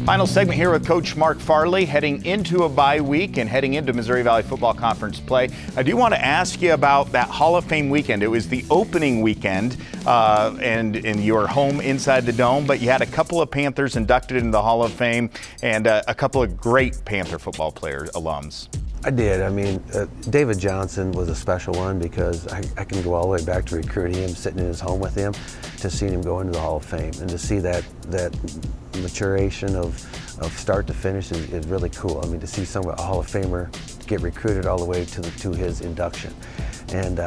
Final segment here with Coach Mark Farley, heading into a bye week and heading into Missouri Valley Football Conference play. I do want to ask you about that Hall of Fame weekend. It was the opening weekend, and you were home inside the Dome, but you had a couple of Panthers inducted into the Hall of Fame and a couple of great Panther football players, alums. I did. I mean, David Johnson was a special one because I can go all the way back to recruiting him, sitting in his home with him, to seeing him go into the Hall of Fame, and to see that maturation of start to finish is really cool. I mean, to see a Hall of Famer get recruited all the way to his induction, and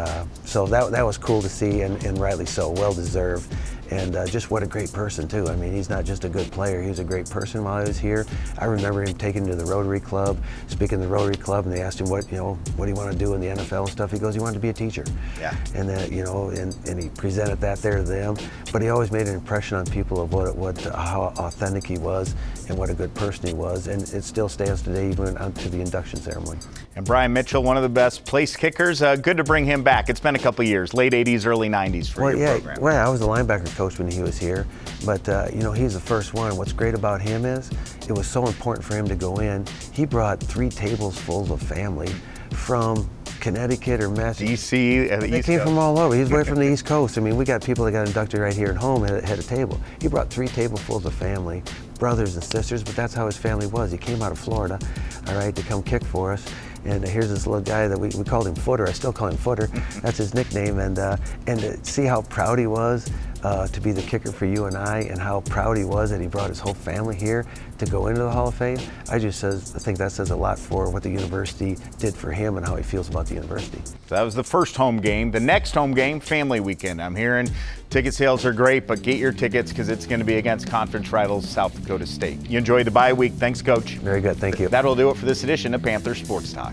so that was cool to see, and rightly so, well deserved. And just what a great person too. I mean, he's not just a good player, he was a great person while he was here. I remember him taking to the Rotary Club, speaking to the Rotary Club, and they asked him what do you want to do in the NFL and stuff. He goes, he wanted to be a teacher. Yeah. And and he presented that there to them. But he always made an impression on people of how authentic he was and what a good person he was. And it still stands today, even onto the induction ceremony. And Brian Mitchell, one of the best place kickers. Good to bring him back. It's been a couple of years, late 80s, early 90s for your program. Well, I was a linebacker coach when he was here, but he's the first one. What's great about him is it was so important for him to go in. He brought 3 tables full of family from Connecticut or Massachusetts. DC and the They East came Coast. from all over. He's right from the East Coast. I mean, we got people that got inducted right here at home had a table. He brought 3 tablesfuls of family, brothers and sisters, but that's how his family was. He came out of Florida, all right, to come kick for us. And here's this little guy that we called him Footer. I still call him Footer. That's his nickname. And to see how proud he was to be the kicker for UNI, and how proud he was that he brought his whole family here to go into the Hall of Fame, I think that says a lot for what the university did for him and how he feels about the university. So that was the first home game. The next home game, family weekend. I'm hearing ticket sales are great, but get your tickets because it's going to be against conference rivals South Dakota State. You enjoyed the bye week. Thanks, Coach. Very good. Thank you. That'll do it for this edition of Panther Sports Talk.